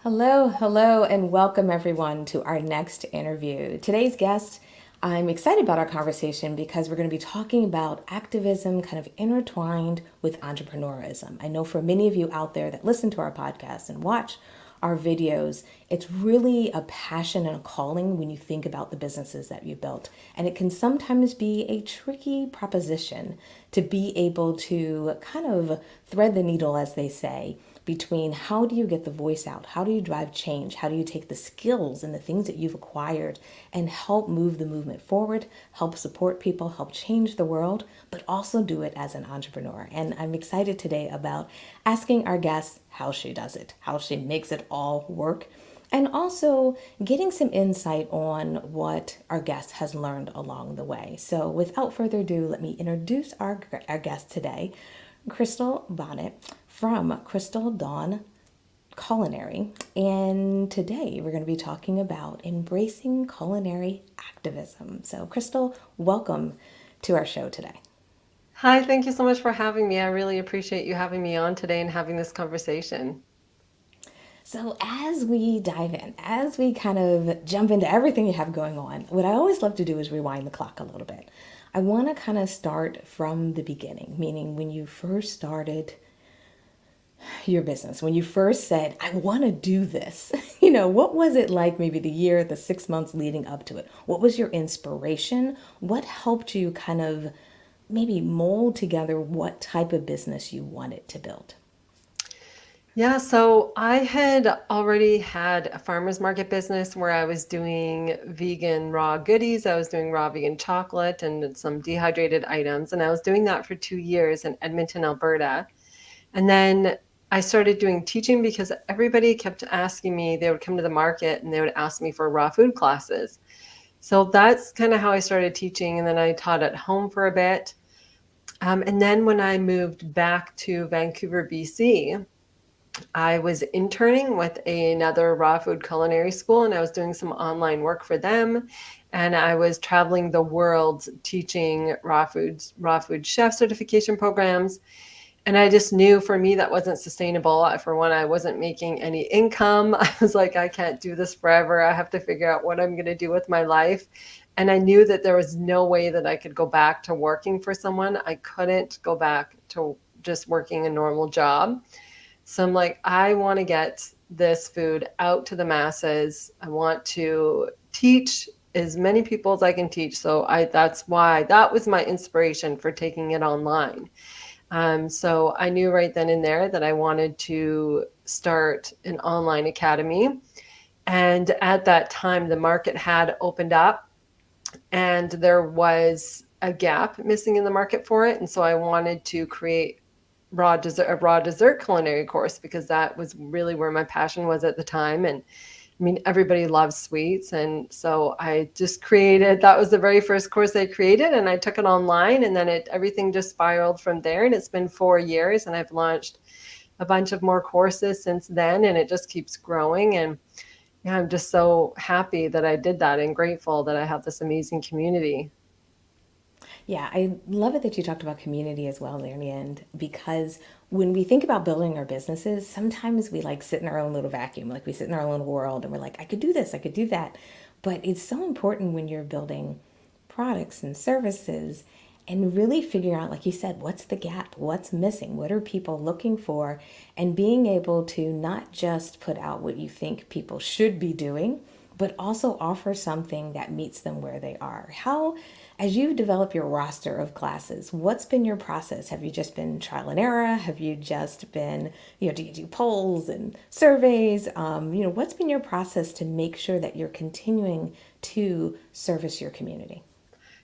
Hello, hello, and welcome everyone to our next interview. Today's guest, I'm excited about our conversation because we're going to be talking about activism kind of intertwined with entrepreneurism. I know for many of you out there that listen to our podcast and watch our videos, it's really a passion and a calling when you think about the businesses that you built. And it can sometimes be a tricky proposition to be able to kind of thread the needle, as they say, between how do you get the voice out? How do you drive change? How do you take the skills and the things that you've acquired and help move the movement forward, help support people, help change the world, but also do it as an entrepreneur? And I'm excited today about asking our guest how she does it, how she makes it all work, and also getting some insight on what our guest has learned along the way. So without further ado, let me introduce our guest today, Crystal Bonnet from Crystal Dawn Culinary. And today we're going to be talking about embracing culinary activism. So, Crystal, welcome to our show today. Hi, thank you so much for having me. I really appreciate you having me on today and having this conversation. So, as we dive in, as we kind of jump into everything you have going on, what I always love to do is rewind the clock a little bit. I want to kind of start from the beginning, meaning when you first started your business, when you first said, I want to do this, what was it like, maybe the year, the 6 months leading up to it? What was your inspiration? What helped you kind of maybe mold together what type of business you wanted to build? Yeah, so I had already had a farmer's market business where I was doing vegan raw goodies. I was doing raw vegan chocolate and some dehydrated items. And I was doing that for 2 years in Edmonton, Alberta. And then I started doing teaching because everybody kept asking me, they would come to the market and they would ask me for raw food classes. So that's kind of how I started teaching. And then I taught at home for a bit. And then when I moved back to Vancouver, BC, I was interning with another raw food culinary school, and I was doing some online work for them. And I was traveling the world teaching raw food chef certification programs. And I just knew for me that wasn't sustainable. For one, I wasn't making any income. I was like, I can't do this forever. I have to figure out what I'm going to do with my life. And I knew that there was no way that I could go back to working for someone. I couldn't go back to just working a normal job. So I'm like, I want to get this food out to the masses. I want to teach as many people as I can teach. So that's why that was my inspiration for taking it online. So I knew right then and there that I wanted to start an online academy. And at that time, the market had opened up and there was a gap missing in the market for it. And so I wanted to create a raw dessert culinary course because that was really where my passion was at the time. And I mean, everybody loves sweets. And so I just created, that was the very first course I created, and I took it online, and then everything just spiraled from there. And it's been 4 years and I've launched a bunch of more courses since then, and it just keeps growing. And yeah, I'm just so happy that I did that and grateful that I have this amazing community. Yeah, I love it that you talked about community as well there in the end, because when we think about building our businesses, sometimes we like sit in our own little vacuum, like we sit in our own world and we're like, I could do this, I could do that. But it's so important when you're building products and services and really figuring out, like you said, what's the gap, what's missing, what are people looking for, and being able to not just put out what you think people should be doing, but also offer something that meets them where they are. How, as you develop your roster of classes, what's been your process? Have you just been trial and error? Have you just been, do you do polls and surveys? What's been your process to make sure that you're continuing to service your community?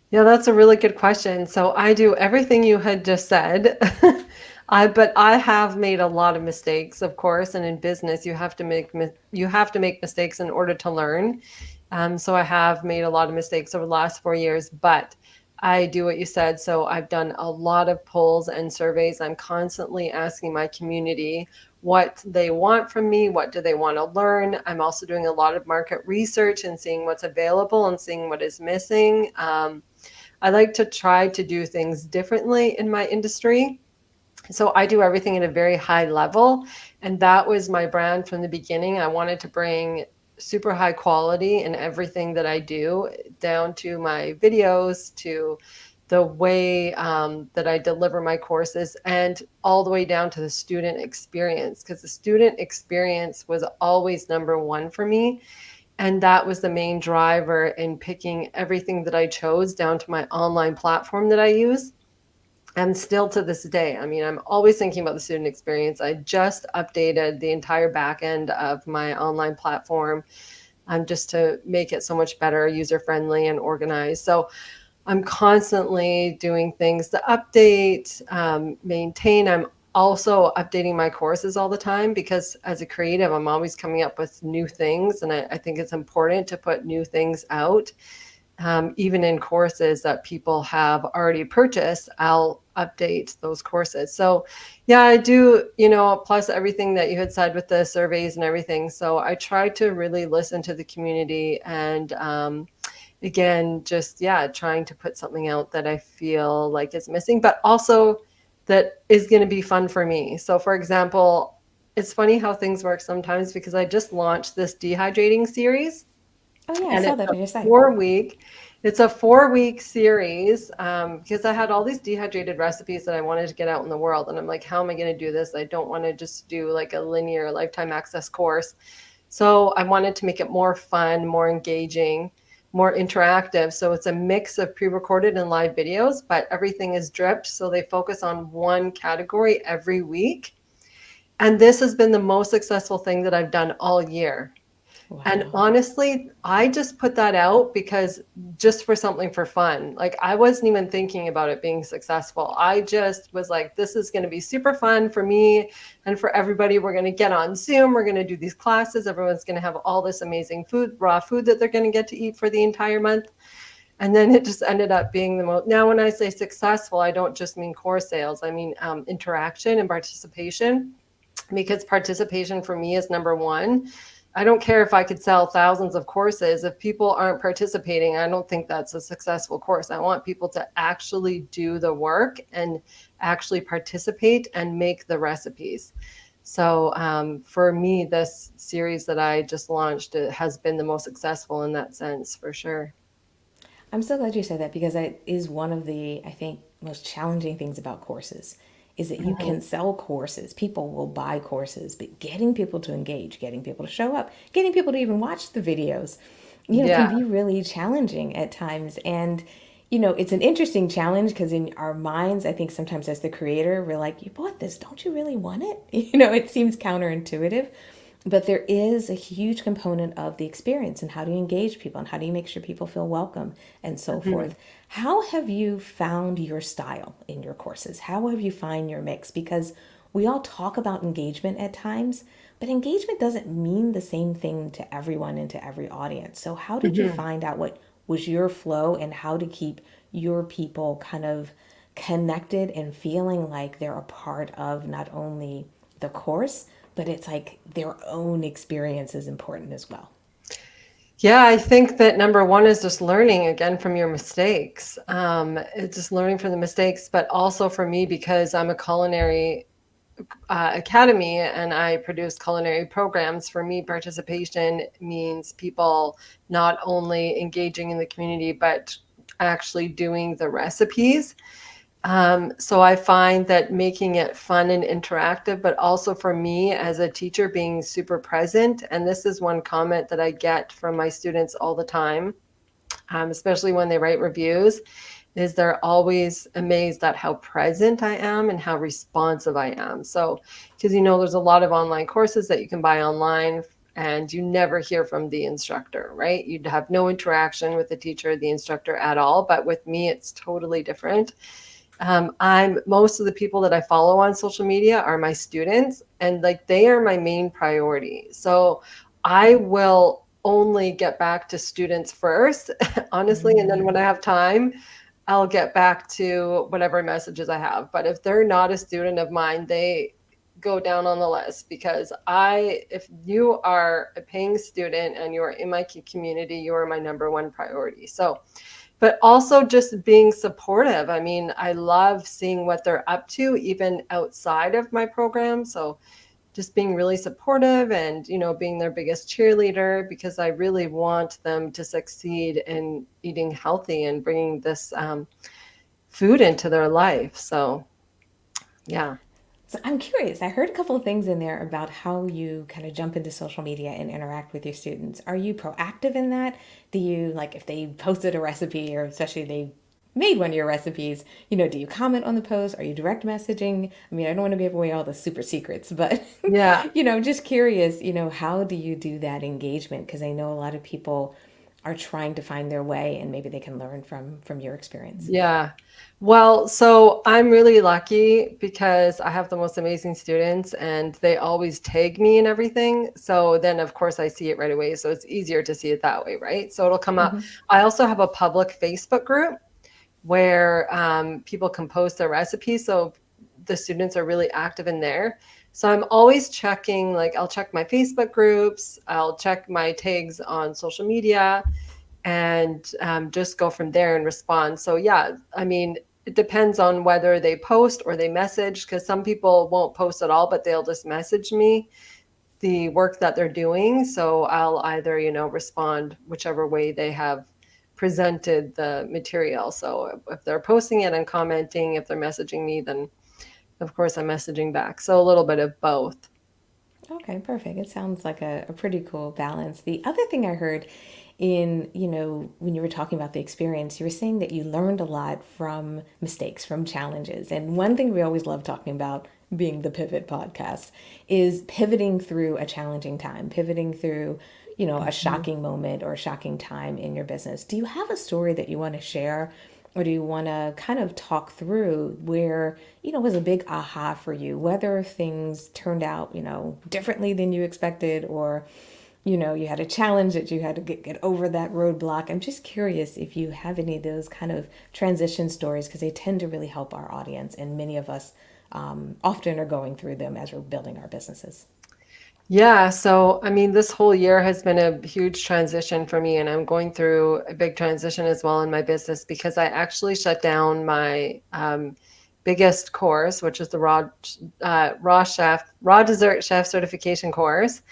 Yeah, that's a really good question. So I do everything you had just said. But I have made a lot of mistakes, of course, and in business you have to make mistakes in order to learn. So I have made a lot of mistakes over the last 4 years, but I do what you said. So I've done a lot of polls and surveys. I'm constantly asking my community what they want from me, what do they want to learn. I'm also doing a lot of market research and seeing what's available and seeing what is missing. I like to try to do things differently in my industry. So I do everything at a very high level. And that was my brand from the beginning. I wanted to bring super high quality in everything that I do, down to my videos, to the way that I deliver my courses, and all the way down to the student experience, because the student experience was always number one for me. And that was the main driver in picking everything that I chose down to my online platform that I use. And still to this day, I mean, I'm always thinking about the student experience. I just updated the entire back end of my online platform, just to make it so much better, user friendly and organized. So I'm constantly doing things to update, maintain. I'm also updating my courses all the time, because as a creative, I'm always coming up with new things. And I think it's important to put new things out. Even in courses that people have already purchased, I'll update those courses. So yeah, I do, plus everything that you had said with the surveys and everything. So I try to really listen to the community, and again, just, yeah, trying to put something out that I feel like is missing, but also that is going to be fun for me. So for example, it's funny how things work sometimes, because I just launched this dehydrating series, Oh yeah, I and saw that on your site. 4 week it's a 4 week series, because I had all these dehydrated recipes that I wanted to get out in the world, and I'm like, how am I going to do this? I don't want to just do like a linear lifetime access course. So I wanted to make it more fun, more engaging, more interactive. So it's a mix of pre-recorded and live videos, but everything is dripped, so they focus on one category every week. And this has been the most successful thing that I've done all year. And Wow. honestly, I just put that out because, just for something for fun. Like, I wasn't even thinking about it being successful. I just was like, this is going to be super fun for me and for everybody. We're going to get on Zoom. We're going to do these classes. Everyone's going to have all this amazing food, raw food that they're going to get to eat for the entire month. And then it just ended up being the most. Now, when I say successful, I don't just mean course sales. I mean interaction and participation, because participation for me is number one. I don't care if I could sell thousands of courses. If people aren't participating, I don't think that's a successful course. I want people to actually do the work and actually participate and make the recipes. So for me, this series that I just launched, it has been the most successful in that sense, for sure. I'm so glad you said that because that is one of the, I think, most challenging things about courses is that you Mhm. can sell courses. People will buy courses, but getting people to engage, getting people to show up, getting people to even watch the videos, Yeah. can be really challenging at times. And, it's an interesting challenge because in our minds, I think sometimes as the creator, we're like, you bought this, don't you really want it? It seems counterintuitive. But there is a huge component of the experience and how do you engage people and how do you make sure people feel welcome and so Mhm. forth. How have you found your style in your courses? How have you find your mix? Because we all talk about engagement at times, but engagement doesn't mean the same thing to everyone and to every audience. So how did you Mhm. find out what was your flow and how to keep your people kind of connected and feeling like they're a part of not only the course, but it's like their own experience is important as well. Yeah, I think that number one is just learning again from your mistakes. It's just learning from the mistakes, but also for me, because I'm a culinary academy and I produce culinary programs. For me, participation means people not only engaging in the community, but actually doing the recipes. So I find that making it fun and interactive, but also for me as a teacher, being super present. And this is one comment that I get from my students all the time, especially when they write reviews, is they're always amazed at how present I am and how responsive I am. So, because there's a lot of online courses that you can buy online, and you never hear from the instructor, right? You'd have no interaction with the teacher, the instructor at all. But with me, it's totally different. I'm Most of the people that I follow on social media are my students, and like, they are my main priority. So I will only get back to students first, honestly, and then when I have time, I'll get back to whatever messages I have. But if they're not a student of mine, they go down on the list, because if you are a paying student and you are in my community, you are my number one priority. So but also just being supportive. I mean, I love seeing what they're up to, even outside of my program. So just being really supportive and, being their biggest cheerleader, because I really want them to succeed in eating healthy and bringing this food into their life. So, yeah. So I'm curious. I heard a couple of things in there about how you kind of jump into social media and interact with your students. Are you proactive in that? Do you, like, if they posted a recipe, or especially they made one of your recipes, do you comment on the post? Are you direct messaging? I mean, I don't want to give away all the super secrets, but Yeah. just curious, how do you do that engagement? Because I know a lot of people are trying to find their way, and maybe they can learn from your experience. Yeah. Well, so I'm really lucky because I have the most amazing students and they always tag me and everything. So then, of course, I see it right away. So it's easier to see it that way, right? So it'll come up. Hmm. I also have a public Facebook group where people can post their recipes. So the students are really active in there. So I'm always checking, like, I'll check my Facebook groups, I'll check my tags on social media, and just go from there and respond. So yeah, I mean, it depends on whether they post or they message, because some people won't post at all, but they'll just message me the work that they're doing. So I'll either, respond whichever way they have presented the material. So if they're posting it and commenting, if they're messaging me, then of course I'm messaging back. So a little bit of both. Okay, perfect. It sounds like a pretty cool balance. The other thing I heard in, when you were talking about the experience, you were saying that you learned a lot from mistakes, from challenges. And one thing we always love talking about, being the Pivot podcast, is pivoting through a challenging time, pivoting through, a Mhm. shocking moment or a shocking time in your business. Do you have a story that you want to share? Or do you want to kind of talk through where, was a big aha for you, whether things turned out, differently than you expected, or, you had a challenge that you had to get over that roadblock? I'm just curious if you have any of those kind of transition stories, because they tend to really help our audience. And many of us often are going through them as we're building our businesses. Yeah, so I mean, this whole year has been a huge transition for me, and I'm going through a big transition as well in my business, because I actually shut down my biggest course, which is the raw dessert chef certification course,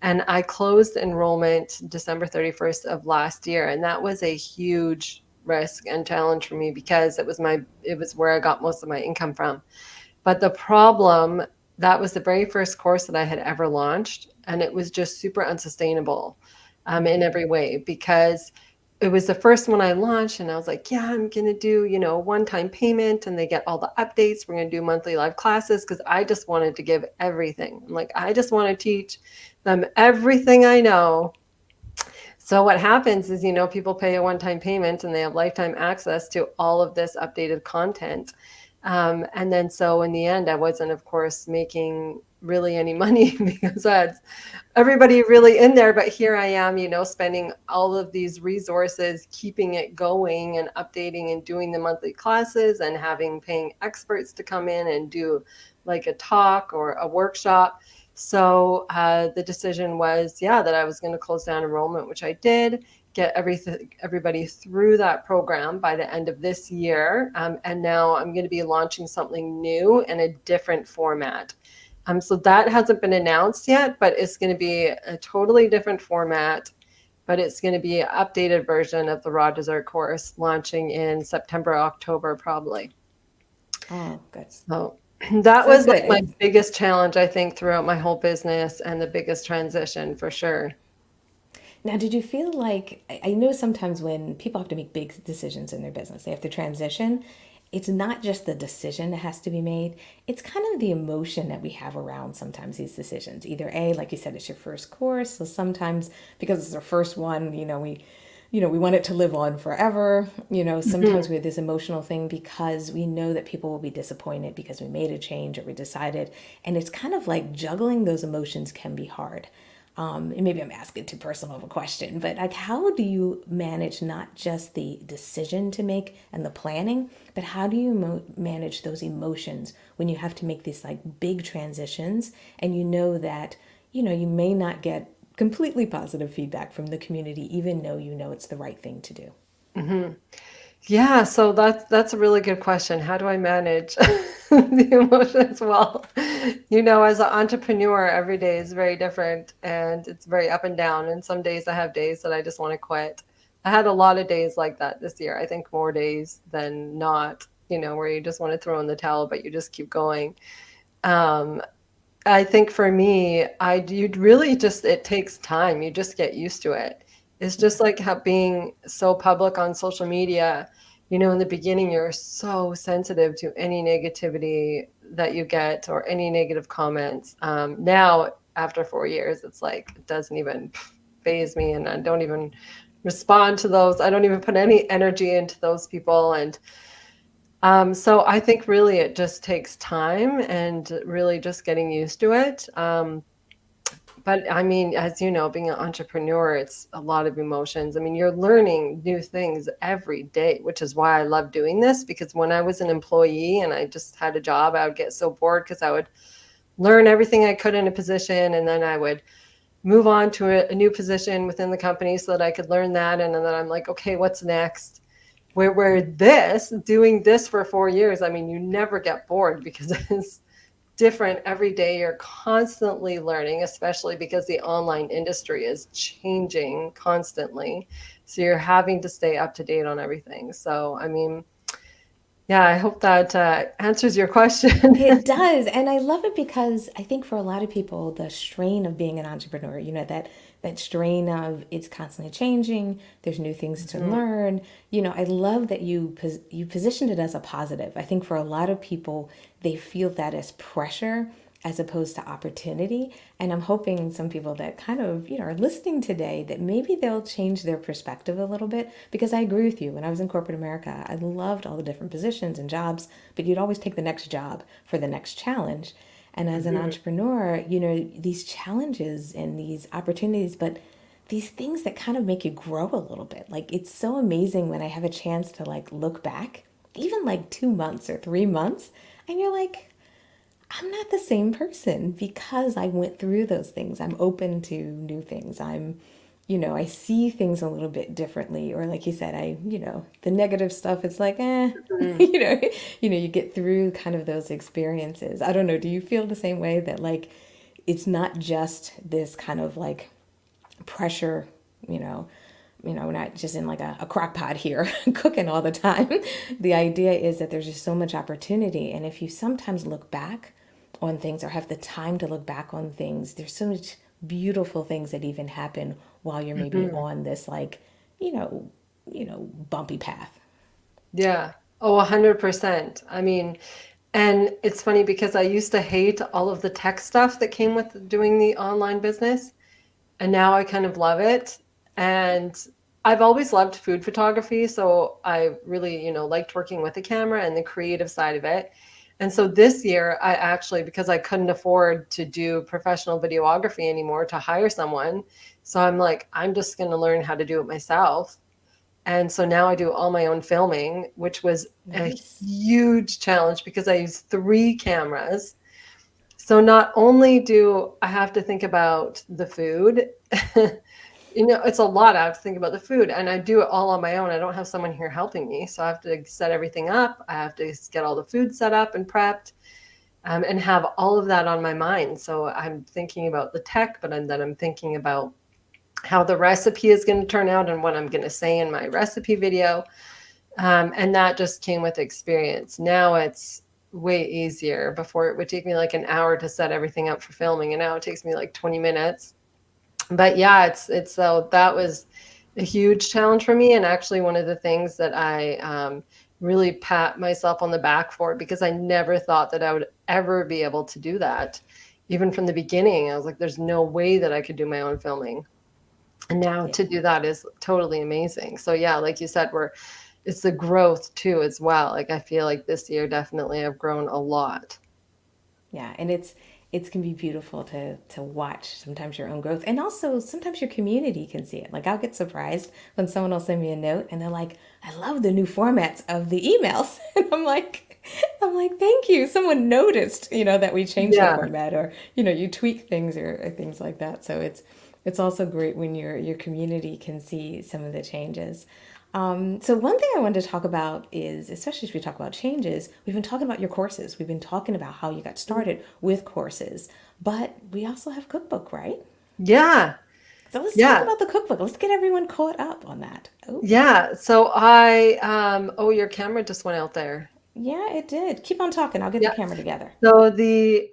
and I closed enrollment December 31st of last year, and that was a huge risk and challenge for me because it was where I got most of my income from. But the problem, that was the very first course that I had ever launched, and it was just super unsustainable in every way, because it was the first one I launched, and I was like, yeah, I'm going to do, one-time payment, and they get all the updates. We're going to do monthly live classes, because I just wanted to give everything. I'm like, I just want to teach them everything I know. So what happens is, people pay a one-time payment and they have lifetime access to all of this updated content. And then so in the end, I wasn't, of course, making really any money because I had everybody really in there. But here I am, spending all of these resources, keeping it going and updating and doing the monthly classes and paying experts to come in and do like a talk or a workshop. So the decision was, yeah, that I was going to close down enrollment, which I did, get everybody through that program by the end of this year. And now I'm going to be launching something new in a different format. So that hasn't been announced yet, but it's going to be a totally different format. But it's going to be an updated version of the raw dessert course, launching in September, October, probably. Oh, good. So that So was like good. my biggest challenge, I think, throughout my whole business, and the biggest transition for sure. Now, did you feel like, I know sometimes when people have to make big decisions in their business, they have to transition. It's not just the decision that has to be made, it's kind of the emotion that we have around sometimes these decisions. Either A, like you said, it's your first course. So sometimes because it's our first one, we want it to live on forever. Sometimes Mhm. we have this emotional thing because we know that people will be disappointed because we made a change or we decided. And it's kind of like juggling those emotions can be hard. And maybe I'm asking too personal of a question, but like, how do you manage not just the decision to make and the planning, but how do you manage those emotions when you have to make these like big transitions, and that, you may not get completely positive feedback from the community, even though it's the right thing to do? Mhm. Yeah, so that's a really good question. How do I manage the emotions? Well, as an entrepreneur, every day is very different and it's very up and down. And some days I have days that I just want to quit. I had a lot of days like that this year. I think more days than not, where you just want to throw in the towel, but you just keep going. Um, I think for me, you'd really just, it takes time. You just get used to it. It's just like how being so public on social media, in the beginning, you're so sensitive to any negativity that you get or any negative comments. Now, after 4 years, it's like, it doesn't even phase me and I don't even respond to those. I don't even put any energy into those people. And so I think really it just takes time and really just getting used to it. But I mean, as you know, being an entrepreneur, it's a lot of emotions. I mean, you're learning new things every day, which is why I love doing this. Because when I was an employee and I just had a job, I would get so bored because I would learn everything I could in a position and then I would move on to a new position within the company so that I could learn that. And then I'm like, okay, what's next? Where doing this for 4 years, I mean, you never get bored because it's different every day. You're constantly learning, especially because the online industry is changing constantly. So you're having to stay up to date on everything. So, I mean, yeah, I hope that answers your question. It does. And I love it because I think for a lot of people, the strain of being an entrepreneur, that strain of it's constantly changing, there's new things to Mhm. learn. I love that you positioned it as a positive. I think for a lot of people, they feel that as pressure as opposed to opportunity. And I'm hoping some people that kind of, are listening today that maybe they'll change their perspective a little bit because I agree with you. When I was in corporate America, I loved all the different positions and jobs, but you'd always take the next job for the next challenge. And as an Mhm. entrepreneur, these challenges and these opportunities, but these things that kind of make you grow a little bit. Like it's so amazing when I have a chance to like look back, even like 2 months or 3 months, and you're like, I'm not the same person because I went through those things. I'm open to new things. I see things a little bit differently. Or like you said, the negative stuff, it's like, Mhm. you know, you get through kind of those experiences. I don't know. Do you feel the same way that like it's not just this kind of like pressure, you know, we're not just in like a crock pot here cooking all the time. The idea is that there's just so much opportunity. And if you sometimes look back on things or have the time to look back on things, there's so much beautiful things that even happen while you're maybe Mhm. on this like, you know, bumpy path. Yeah. Oh, 100%. I mean, and it's funny because I used to hate all of the tech stuff that came with doing the online business. And now I kind of love it. And I've always loved food photography, so I really, liked working with the camera and the creative side of it. And so this year, I actually, because I couldn't afford to do professional videography anymore to hire someone, so I'm like, I'm just going to learn how to do it myself. And so now I do all my own filming, which was a Nice. huge challenge because I use 3 cameras. So not only do I have to think about the food, it's a lot. I have to think about the food and I do it all on my own. I don't have someone here helping me. So I have to set everything up. I have to get all the food set up and prepped, and have all of that on my mind. So I'm thinking about the tech, but then I'm thinking about how the recipe is going to turn out and what I'm going to say in my recipe video. And that just came with experience. Now it's way easier. Before it would take me like an hour to set everything up for filming, and now it takes me like 20 minutes. But yeah, it's so that was a huge challenge for me, and actually one of the things that I really pat myself on the back for, because I never thought that I would ever be able to do that. Even from the beginning, I was like, there's no way that I could do my own filming. And now Yeah. to do that is totally amazing. So yeah, like you said, it's the growth too as well. Like I feel like this year definitely I've grown a lot. Yeah, and it's can be beautiful to watch sometimes your own growth, and also sometimes your community can see it. Like I'll get surprised when someone will send me a note and they're like, "I love the new formats of the emails," and I'm like, "Thank you. Someone noticed, that we changed the Yeah. format, or you tweak things or things like that." So it's also great when your community can see some of the changes. So one thing I wanted to talk about is, especially as we talk about changes, we've been talking about your courses. We've been talking about how you got started with courses, but we also have cookbook, right? Yeah, So let's talk yeah, about the cookbook. Let's get everyone caught up on that. Oh, yeah. So I, oh, your camera just went out there. yeah, it did. Keep on talking. I'll get the Yeah. camera together. So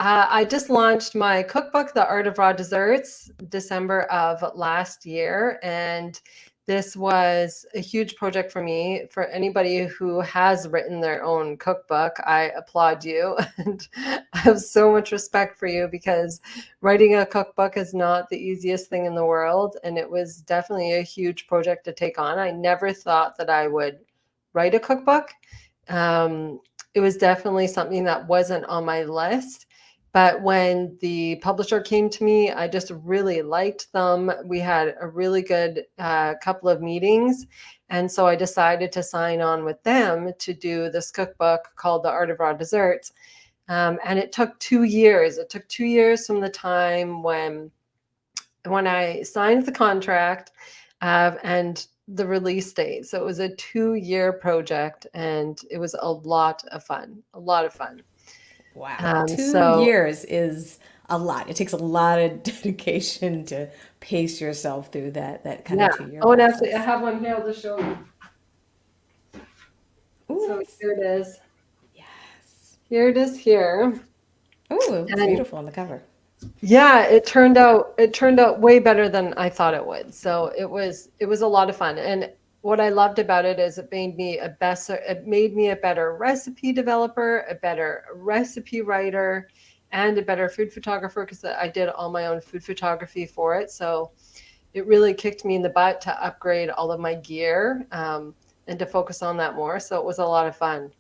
I just launched my cookbook, The Art of Raw Desserts, December of last year, and this was a huge project for me. For anybody who has written their own cookbook, I applaud you, and I have so much respect for you because writing a cookbook is not the easiest thing in the world, and it was definitely a huge project to take on. I never thought that I would write a cookbook. Um, it was definitely something that wasn't on my list. But when the publisher came to me, I just really liked them. We had a really good couple of meetings. And so I decided to sign on with them to do this cookbook called The Art of Raw Desserts. And it took 2 years. It took 2 years from the time when I signed the contract and the release date. So it was a 2 year project and it was a lot of fun, a lot of fun. Wow, two So years is a lot. It takes a lot of dedication to pace yourself through that kind yeah. of 2 year Oh, and actually I process. have one here. I'll just show you. Ooh, So nice. here it is. Yes. Here it is here. Ooh, it looks And beautiful on the cover. yeah, it turned out way better than I thought it would. So it was a lot of fun. And what I loved about it is it made me a better recipe developer, a better recipe writer, and a better food photographer because I did all my own food photography for it. So it really kicked me in the butt to upgrade all of my gear and to focus on that more. So it was a lot of fun.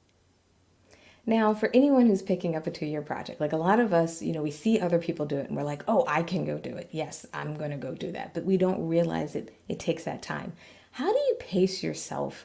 Now, for anyone who's picking up a 2 year project, like a lot of us, we see other people do it and we're like, oh, I can go do it. Yes, I'm going to go do that. But we don't realize it takes that time. How do you pace yourself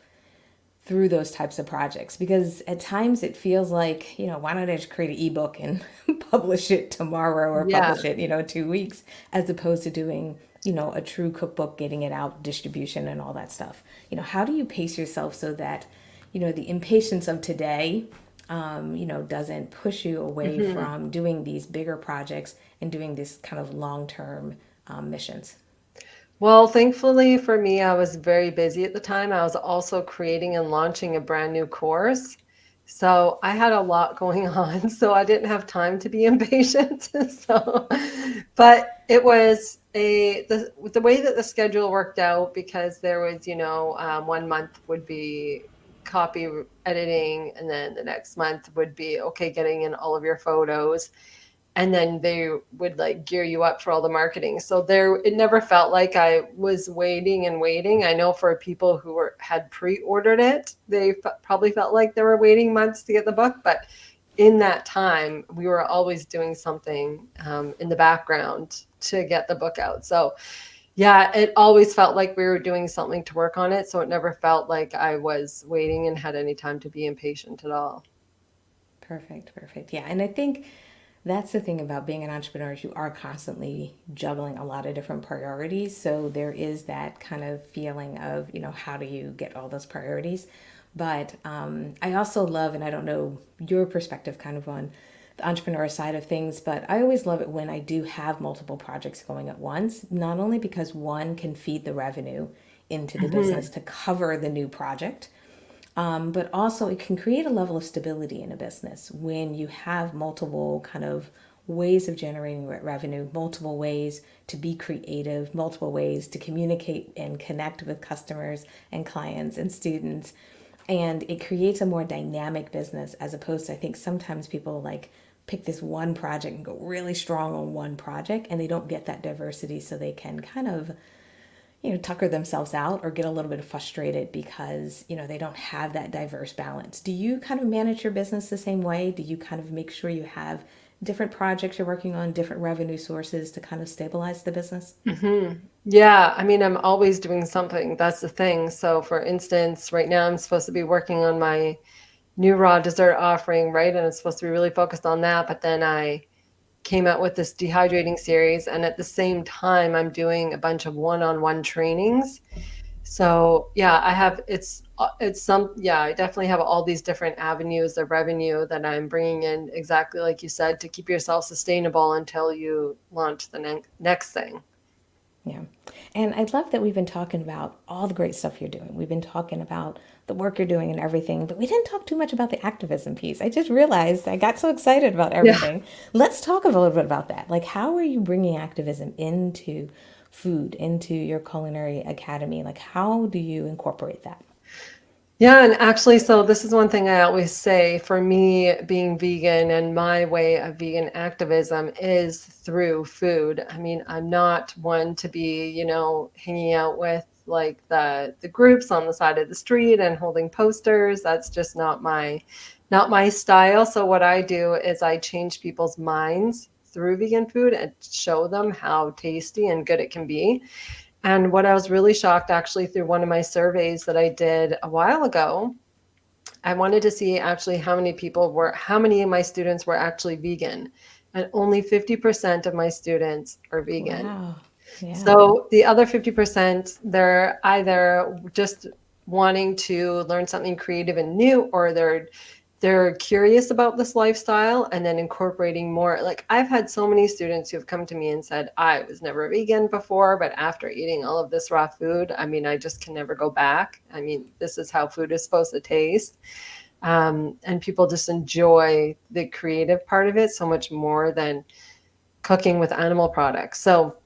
through those types of projects? Because at times it feels like, why don't I just create an ebook and publish it tomorrow or Yeah. publish it, 2 weeks, as opposed to doing, a true cookbook, getting it out, distribution, and all that stuff. How do you pace yourself so that, the impatience of today, doesn't push you away Mhm. from doing these bigger projects and doing these kind of long term missions? Well, thankfully for me, I was very busy at the time. I was also creating and launching a brand new course. So I had a lot going on. So I didn't have time to be impatient. So, but it was the way that the schedule worked out because there was, 1 month would be copy editing, and then the next month would be, okay, getting in all of your photos, and then they would like gear you up for all the marketing. So there, it never felt like I was waiting and waiting. I know for people who had pre-ordered it, they probably felt like they were waiting months to get the book, but in that time, we were always doing something in the background to get the book out. So yeah, it always felt like we were doing something to work on it. So it never felt like I was waiting and had any time to be impatient at all. Perfect, perfect. Yeah, and I think that's the thing about being an entrepreneur is you are constantly juggling a lot of different priorities. So there is that kind of feeling of, how do you get all those priorities? But I also love, and I don't know your perspective kind of on the entrepreneur side of things, but I always love it when I do have multiple projects going at once, not only because one can feed the revenue into the business Mhm. to cover the new project, but also it can create a level of stability in a business when you have multiple kind of ways of generating revenue, multiple ways to be creative, multiple ways to communicate and connect with customers and clients and students. And it creates a more dynamic business as opposed to, I think sometimes people like pick this one project and go really strong on one project and they don't get that diversity so they can kind of tucker themselves out or get a little bit frustrated because, they don't have that diverse balance. Do you kind of manage your business the same way? Do you kind of make sure you have different projects you're working on, different revenue sources to kind of stabilize the business? Yeah, I mean, I'm always doing something. That's the thing. So, for instance, right now I'm supposed to be working on my new raw dessert offering, right? And it's supposed to be really focused on that. But then I came out with this dehydrating series. And at the same time, I'm doing a bunch of one on one trainings. So yeah, I definitely have all these different avenues of revenue that I'm bringing in, exactly like you said, to keep yourself sustainable until you launch the next thing. Yeah. And I love that we've been talking about all the great stuff you're doing. We've been talking about the work you're doing and everything, but we didn't talk too much about the activism piece. I just realized I got so excited about Yeah. everything. Let's talk a little bit about that. Like, how are you bringing activism into food, into your culinary academy? Like, how do you incorporate that? Yeah, and actually, so this is one thing I always say for me being vegan, and my way of vegan activism is through food. I mean, I'm not one to be, hanging out with like the groups on the side of the street and holding posters. That's just not my style. So what I do is I change people's minds through vegan food and show them how tasty and good it can be. And what I was really shocked, actually, through one of my surveys that I did a while ago, I wanted to see actually how many of my students were actually vegan. And only 50% of my students are vegan. Wow. Yeah. So the other 50%, they're either just wanting to learn something creative and new, or they're curious about this lifestyle and then incorporating more. Like, I've had so many students who have come to me and said, I was never vegan before, but after eating all of this raw food, I mean, I just can never go back. I mean, this is how food is supposed to taste. And people just enjoy the creative part of it so much more than cooking with animal products. So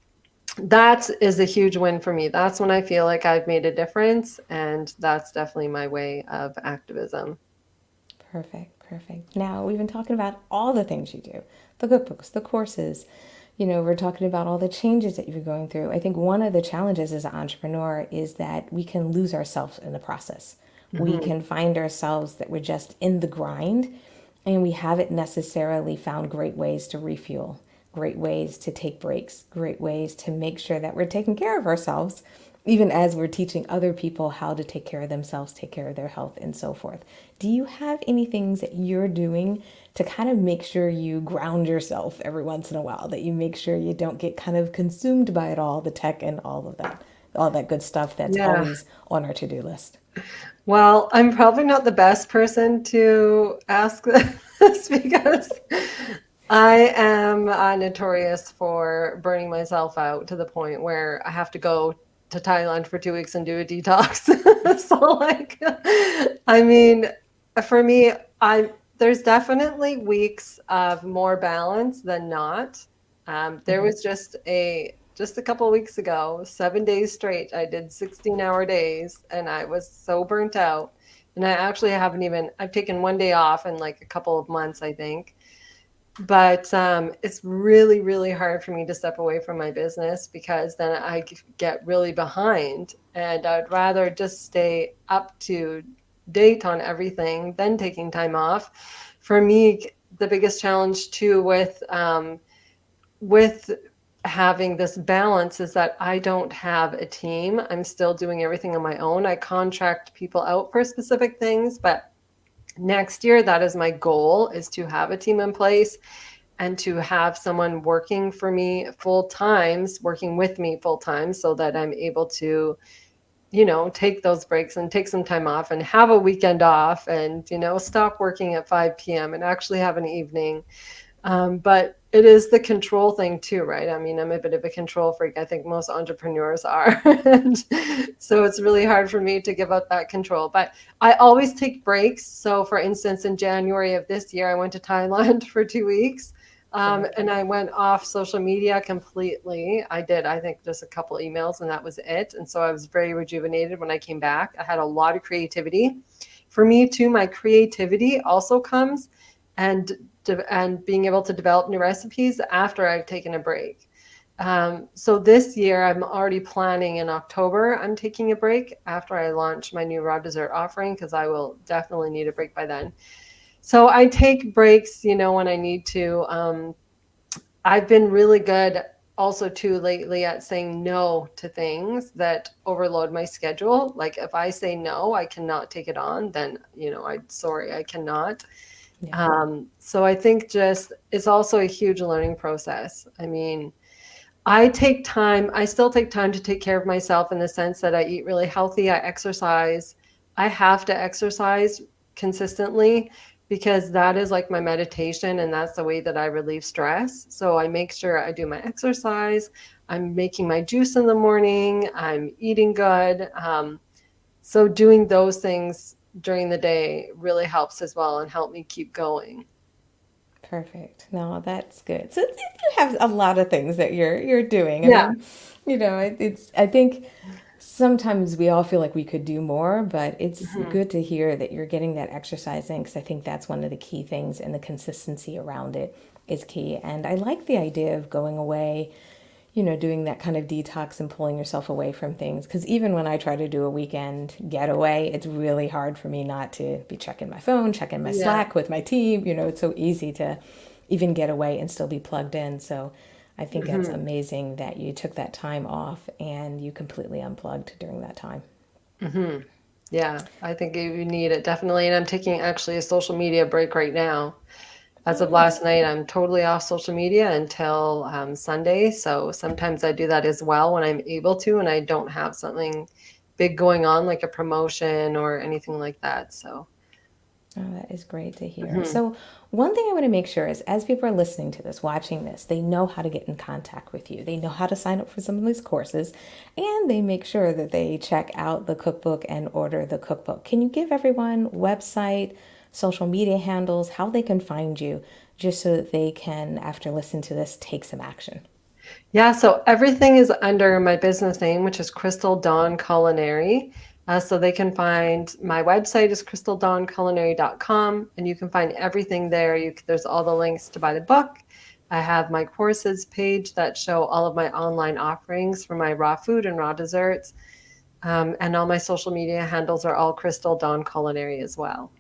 that is a huge win for me. That's when I feel like I've made a difference. And that's definitely my way of activism. Perfect, perfect. Now, we've been talking about all the things you do, the cookbooks, the courses. We're talking about all the changes that you're going through. I think one of the challenges as an entrepreneur is that we can lose ourselves in the process. We Mhm. can find ourselves that we're just in the grind and we haven't necessarily found great ways to refuel, great ways to take breaks, great ways to make sure that we're taking care of ourselves, even as we're teaching other people how to take care of themselves, take care of their health, and so forth. Do you have any things that you're doing to kind of make sure you ground yourself every once in a while, that you make sure you don't get kind of consumed by it all, the tech and all that good stuff that's Yeah. always on our to do list? Well, I'm probably not the best person to ask this because I am notorious for burning myself out to the point where I have to go to Thailand for 2 weeks and do a detox. So, like, I mean, for me, there's definitely weeks of more balance than not. There was just a couple of weeks ago, 7 days straight, I did 16-hour days, and I was so burnt out. And I actually I've taken one day off in like a couple of months, I think. But it's really, really hard for me to step away from my business because then I get really behind. And I'd rather just stay up to date on everything than taking time off. For me, the biggest challenge too with having this balance is that I don't have a team. I'm still doing everything on my own. I contract people out for specific things, but next year, that is my goal, is to have a team in place and to have someone working for me full times, working with me full time, so that I'm able to, take those breaks and take some time off and have a weekend off and, stop working at 5 p.m. and actually have an evening. But it is the control thing too, right? I mean, I'm a bit of a control freak. I think most entrepreneurs are. And so it's really hard for me to give up that control. But I always take breaks. So, for instance, in January of this year, I went to Thailand for 2 weeks. And I went off social media completely. I did, I think, just a couple emails and that was it. And so I was very rejuvenated when I came back. I had a lot of creativity. For me, too, my creativity also comes and and being able to develop new recipes after I've taken a break. So this year, I'm already planning in October. I'm taking a break after I launch my new raw dessert offering because I will definitely need a break by then. So I take breaks, when I need to. I've been really good also too lately at saying no to things that overload my schedule. Like, if I say no, I cannot take it on, then, I cannot. Yeah. So I think just it's also a huge learning process. I mean, I still take time to take care of myself in the sense that I eat really healthy, I exercise. I have to exercise consistently because that is like my meditation and that's the way that I relieve stress. So I make sure I do my exercise. I'm making my juice in the morning. I'm eating good. So doing those things during the day really helps as well and help me keep going. Perfect. No, that's good. So you have a lot of things that you're doing. I Yeah. mean, it's I think sometimes we all feel like we could do more, but it's Mhm. good to hear that you're getting that exercise in because I think that's one of the key things, and the consistency around it is key. And I like the idea of going away, doing that kind of detox and pulling yourself away from things. Because even when I try to do a weekend getaway, it's really hard for me not to be checking my phone, checking my Yeah. Slack with my team. It's so easy to even get away and still be plugged in. So I think that's Mhm. amazing that you took that time off and you completely unplugged during that time. Mhm. Yeah, I think you need it definitely, and I'm taking actually a social media break right now. As Oh, of nice. last night, I'm totally off social media until Sunday. So sometimes I do that as well when I'm able to, and I don't have something big going on like a promotion or anything like that. So, Oh, that is great to hear. mhm. So, one thing I want to make sure is as people are listening to this, watching this, they know how to get in contact with you. They know how to sign up for some of these courses, and they make sure that they check out the cookbook and order the cookbook. Can you give everyone website, social media handles, how they can find you, just so that they can, after listening to this, take some action? Yeah, so everything is under my business name, which is Crystal Dawn Culinary. So they can find my website is crystaldawnculinary.com, and you can find everything there. There's all the links to buy the book. I have my courses page that show all of my online offerings for my raw food and raw desserts. And all my social media handles are all Crystal Dawn Culinary as well.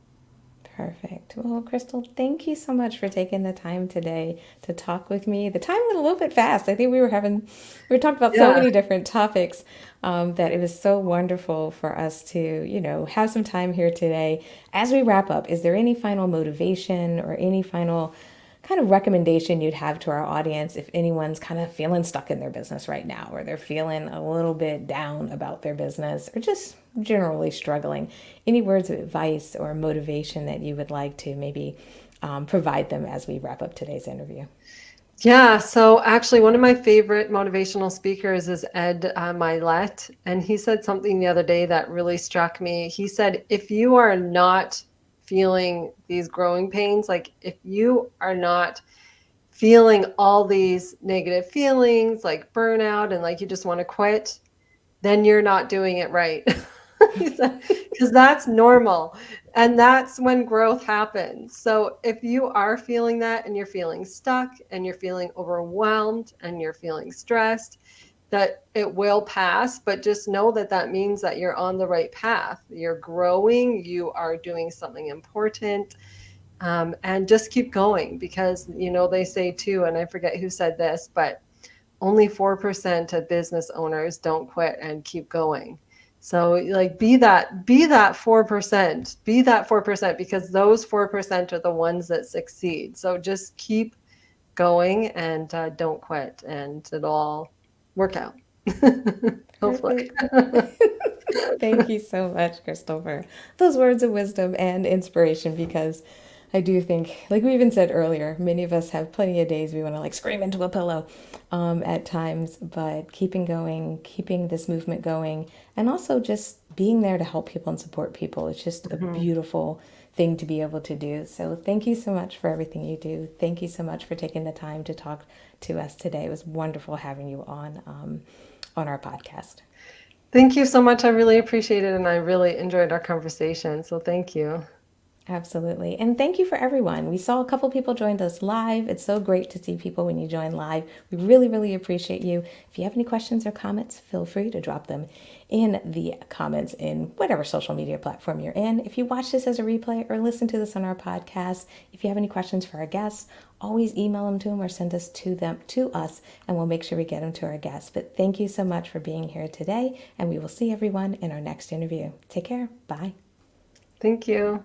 Perfect. Well, Crystal, thank you so much for taking the time today to talk with me. The time went a little bit fast. I think we were talking about so Yeah. many different topics that it was so wonderful for us to, have some time here today. As we wrap up, is there any final motivation or any final kind of recommendation you'd have to our audience if anyone's kind of feeling stuck in their business right now, or they're feeling a little bit down about their business, or just generally struggling? Any words of advice or motivation that you would like to maybe provide them as we wrap up today's interview? Yeah, so actually, one of my favorite motivational speakers is Ed Milet, and he said something the other day that really struck me. He said, if you are not feeling these growing pains, like if you are not feeling all these negative feelings like burnout and like you just want to quit, then you're not doing it right. Because that's normal. And that's when growth happens. So if you are feeling that and you're feeling stuck and you're feeling overwhelmed and you're feeling stressed, that it will pass, but just know that that means that you're on the right path. You're growing, you are doing something important, and just keep going because, they say too, and I forget who said this, but only 4% of business owners don't quit and keep going. So like be that 4%, be that 4% because those 4% are the ones that succeed. So just keep going and don't quit and it'll all work out. Hopefully. Perfect. Thank you so much, Crystal, for those words of wisdom and inspiration, because I do think, like we even said earlier, many of us have plenty of days we want to like scream into a pillow at times, but keeping going, keeping this movement going, and also just being there to help people and support people. It's just a Mhm. beautiful thing to be able to do. So thank you so much for everything you do. Thank you so much for taking the time to talk to us today. It was wonderful having you on our podcast. Thank you so much. I really appreciate it and I really enjoyed our conversation. So thank you. Absolutely. And thank you for everyone. We saw a couple people joined us live. It's so great to see people when you join live. We really, really appreciate you. If you have any questions or comments, feel free to drop them in the comments in whatever social media platform you're in. If you watch this as a replay or listen to this on our podcast, if you have any questions for our guests, always email them to them or send us to us, and we'll make sure we get them to our guests. But thank you so much for being here today, and we will see everyone in our next interview. Take care. Bye. Thank you.